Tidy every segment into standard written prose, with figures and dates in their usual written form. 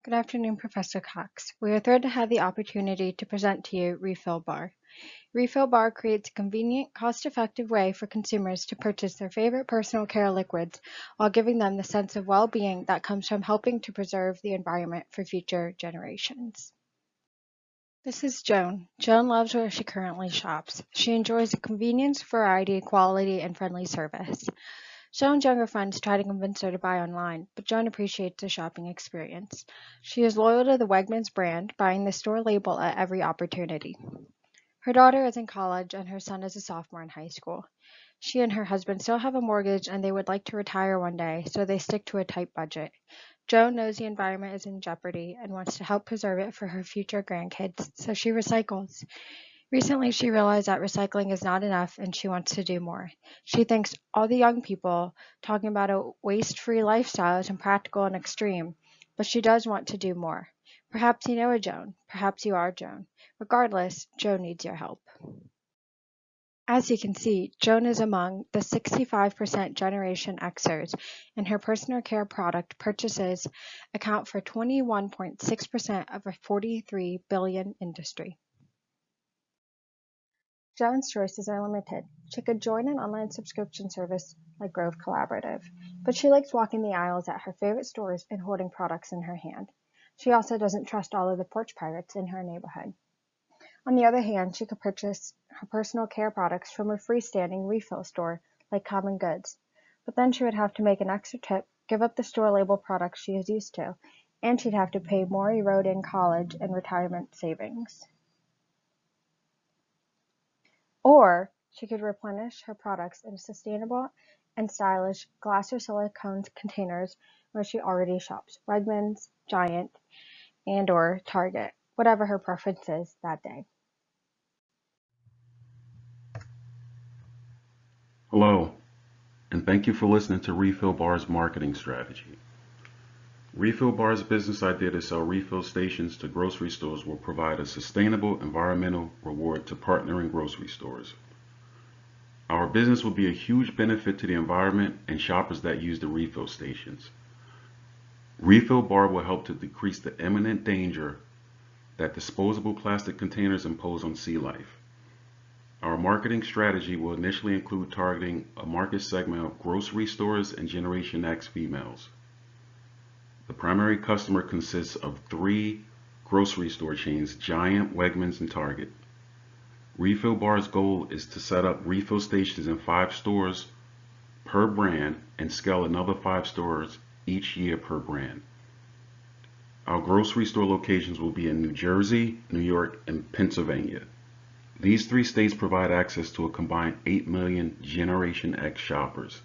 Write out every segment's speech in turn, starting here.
Good afternoon, Professor Cox. We are thrilled to have the opportunity to present to you Refill Bar. Refill Bar creates a convenient, cost-effective way for consumers to purchase their favorite personal care liquids while giving them the sense of well-being that comes from helping to preserve the environment for future generations. This is Joan. Joan loves where she currently shops. She enjoys the convenience, variety, quality, and friendly service. Joan's younger friends try to convince her to buy online, but Joan appreciates the shopping experience. She is loyal to the Wegmans brand, buying the store label at every opportunity. Her daughter is in college and her son is a sophomore in high school. She and her husband still have a mortgage and they would like to retire one day, so they stick to a tight budget. Joan knows the environment is in jeopardy and wants to help preserve it for her future grandkids, so she recycles. Recently, she realized that recycling is not enough and she wants to do more. She thinks all the young people talking about a waste free lifestyle is impractical and extreme, but she does want to do more. Perhaps you know a Joan. Perhaps you are Joan. Regardless, Joan needs your help. As you can see, Joan is among the 65% Generation Xers, and her personal care product purchases account for 21.6% of a 43 billion industry. Joan's choices are limited. She could join an online subscription service like Grove Collaborative, but she likes walking the aisles at her favorite stores and holding products in her hand. She also doesn't trust all of the porch pirates in her neighborhood. On the other hand, she could purchase her personal care products from a freestanding refill store like Common Goods, but then she would have to make an extra trip, give up the store label products she is used to, and she'd have to pay more eroding college and retirement savings. Or she could replenish her products in sustainable and stylish glass or silicone containers where she already shops, Wegmans, Giant, and/or Target, whatever her preference is that day. Hello, and thank you for listening to Refill Bar's marketing strategy. Refill Bar's business idea to sell refill stations to grocery stores will provide a sustainable environmental reward to partnering grocery stores. Our business will be a huge benefit to the environment and shoppers that use the refill stations. Refill Bar will help to decrease the imminent danger that disposable plastic containers impose on sea life. Our marketing strategy will initially include targeting a market segment of grocery stores and Generation X females. The primary customer consists of 3 grocery store chains, Giant, Wegmans, and Target. Refill Bar's goal is to set up refill stations in 5 stores per brand and scale another 5 stores each year per brand. Our grocery store locations will be in New Jersey, New York, and Pennsylvania. These 3 states provide access to a combined 8 million Generation X shoppers.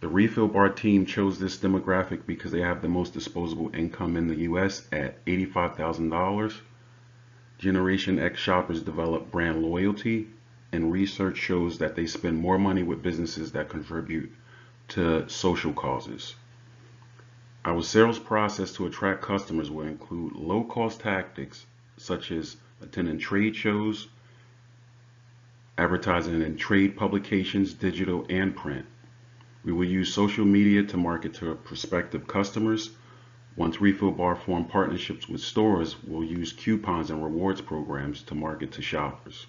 The Refill Bar team chose this demographic because they have the most disposable income in the US at $85,000. Generation X shoppers develop brand loyalty, and research shows that they spend more money with businesses that contribute to social causes. Our sales process to attract customers will include low-cost tactics such as attending trade shows, advertising in trade publications, digital and print. We will use social media to market to prospective customers. Once Refill Bar form partnerships with stores, we'll use coupons and rewards programs to market to shoppers.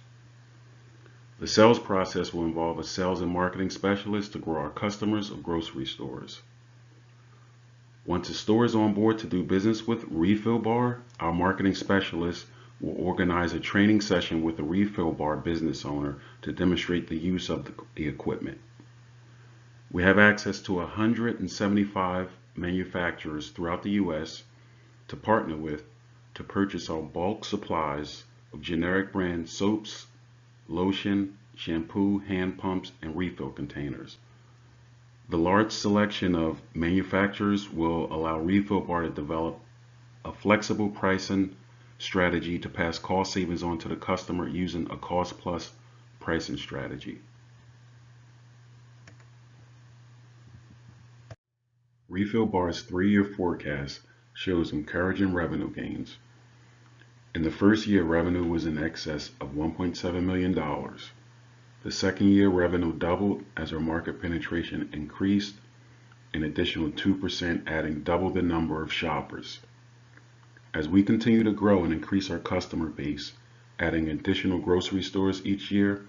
The sales process will involve a sales and marketing specialist to grow our customers of grocery stores. Once a store is on board to do business with Refill Bar, our marketing specialist will organize a training session with the Refill Bar business owner to demonstrate the use of the equipment. We have access to 175 manufacturers throughout the US to partner with to purchase our bulk supplies of generic brand soaps, lotion, shampoo, hand pumps, and refill containers. The large selection of manufacturers will allow Refill Bar to develop a flexible pricing strategy to pass cost savings on to the customer using a cost plus pricing strategy. Refill Bar's 3-year forecast shows encouraging revenue gains. In the first year, revenue was in excess of $1.7 million. The second year, revenue doubled as our market penetration increased, an additional 2% adding double the number of shoppers. As we continue to grow and increase our customer base, adding additional grocery stores each year,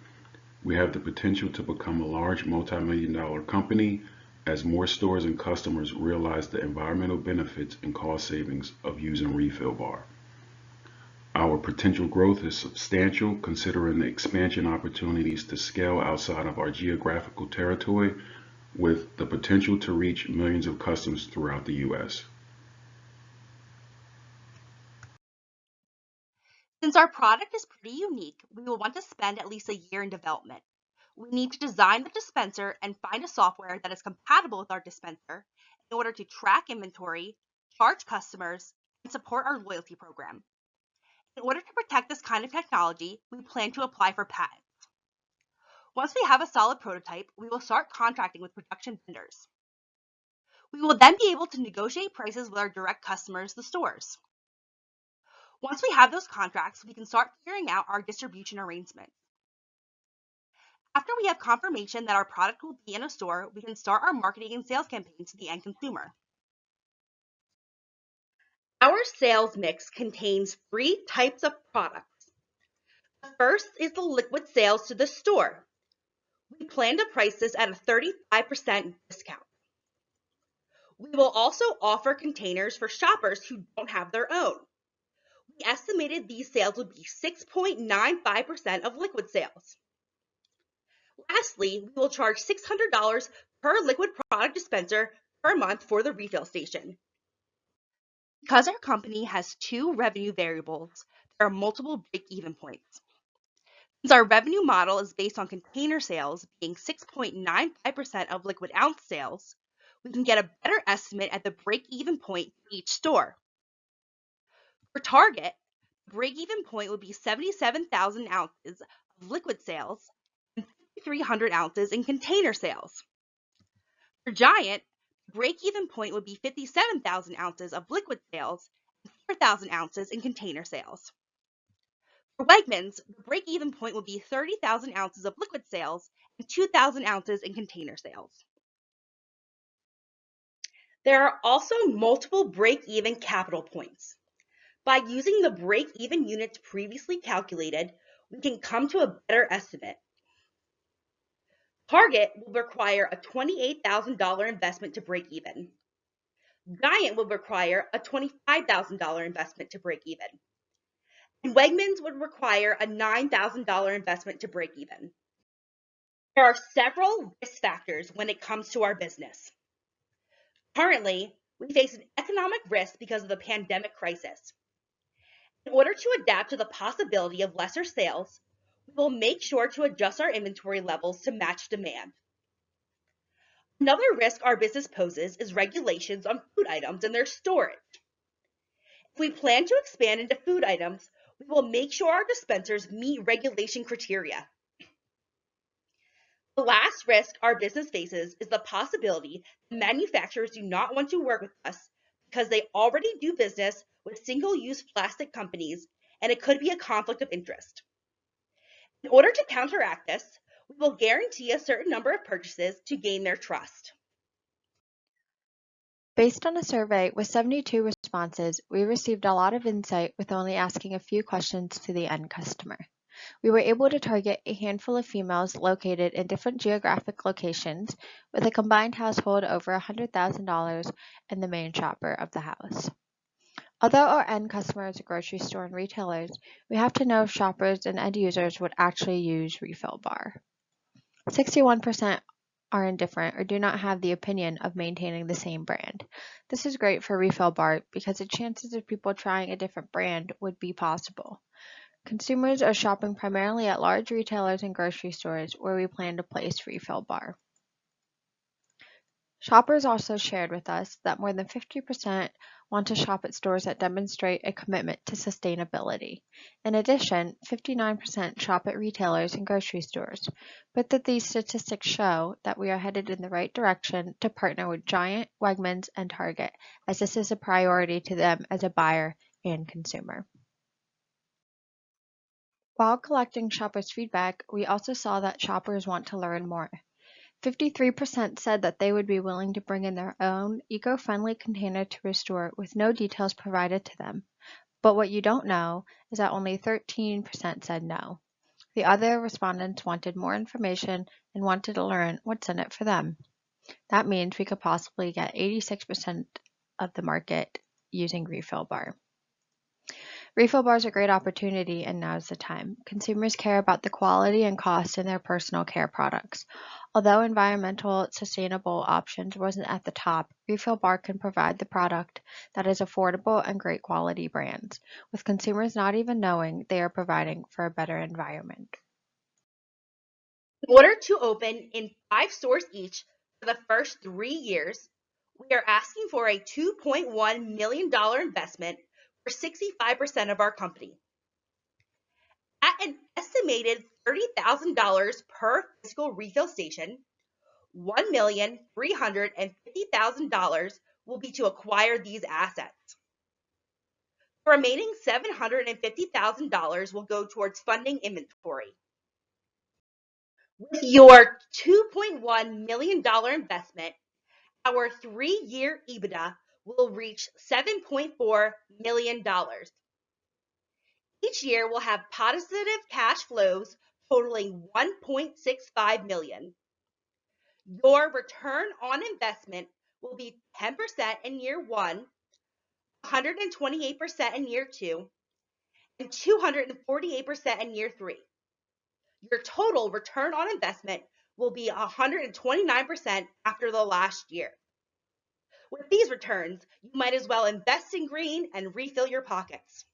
we have the potential to become a large multi-million-dollar company as more stores and customers realize the environmental benefits and cost savings of using Refill Bar. Our potential growth is substantial considering the expansion opportunities to scale outside of our geographical territory with the potential to reach millions of customers throughout the U.S. Since our product is pretty unique, we will want to spend at least a year in development. We need to design the dispenser and find a software that is compatible with our dispenser in order to track inventory, charge customers, and support our loyalty program. In order to protect this kind of technology, we plan to apply for patents. Once we have a solid prototype, we will start contracting with production vendors. We will then be able to negotiate prices with our direct customers, the stores. Once we have those contracts, we can start figuring out our distribution arrangements. After we have confirmation that our product will be in a store, we can start our marketing and sales campaigns to the end consumer. Our sales mix contains 3 types of products. The first is the liquid sales to the store. We plan to price this at a 35% discount. We will also offer containers for shoppers who don't have their own. We estimated these sales would be 6.95% of liquid sales. Lastly, we will charge $600 per liquid product dispenser per month for the refill station. Because our company has 2 revenue variables, there are multiple break-even points. Since our revenue model is based on container sales being 6.95% of liquid ounce sales, we can get a better estimate at the break-even point for each store. For Target, the break-even point would be 77,000 ounces of liquid sales and 5,300 ounces in container sales. For Giant, the break-even point would be 57,000 ounces of liquid sales and 4,000 ounces in container sales. For Wegmans, the break-even point would be 30,000 ounces of liquid sales and 2,000 ounces in container sales. There are also multiple break-even capital points. By using the break-even units previously calculated, we can come to a better estimate. Target will require a $28,000 investment to break even. Giant will require a $25,000 investment to break even. And Wegmans would require a $9,000 investment to break even. There are several risk factors when it comes to our business. Currently, we face an economic risk because of the pandemic crisis. In order to adapt to the possibility of lesser sales, we will make sure to adjust our inventory levels to match demand. Another risk our business poses is regulations on food items and their storage. If we plan to expand into food items, we will make sure our dispensers meet regulation criteria. The last risk our business faces is the possibility that manufacturers do not want to work with us because they already do business with single-use plastic companies, and it could be a conflict of interest. In order to counteract this, we will guarantee a certain number of purchases to gain their trust. Based on a survey with 72 responses, we received a lot of insight with only asking a few questions to the end customer. We were able to target a handful of females located in different geographic locations with a combined household over $100,000 and the main shopper of the house. Although our end customers are grocery store and retailers, we have to know if shoppers and end users would actually use Refill Bar. 61% are indifferent or do not have the opinion of maintaining the same brand. This is great for Refill Bar because the chances of people trying a different brand would be possible. Consumers are shopping primarily at large retailers and grocery stores where we plan to place Refill Bar. Shoppers also shared with us that more than 50% want to shop at stores that demonstrate a commitment to sustainability. In addition, 59% shop at retailers and grocery stores, but that these statistics show that we are headed in the right direction to partner with Giant, Wegmans, and Target, as this is a priority to them as a buyer and consumer. While collecting shoppers' feedback, we also saw that shoppers want to learn more. 53% said that they would be willing to bring in their own eco-friendly container to restore with no details provided to them. But what you don't know is that only 13% said no. The other respondents wanted more information and wanted to learn what's in it for them. That means we could possibly get 86% of the market using Refill Bar. Refill bars are a great opportunity, and now's the time. Consumers care about the quality and cost in their personal care products. Although environmental, sustainable options wasn't at the top, Refill Bar can provide the product that is affordable and great quality brands, with consumers not even knowing they are providing for a better environment. In order to open in 5 stores each for the first 3 years, we are asking for a $2.1 million investment for 65% of our company. At an estimated $30,000 per physical refill station, $1,350,000 will be to acquire these assets. The remaining $750,000 will go towards funding inventory. With your $2.1 million investment, our 3-year EBITDA will reach $7.4 million. Each year will have positive cash flows totaling $1.65 million. Your return on investment will be 10% in year 1, 128% in year 2, and 248% in year 3. Your total return on investment will be 129% after the last year. With these returns, you might as well invest in green and refill your pockets.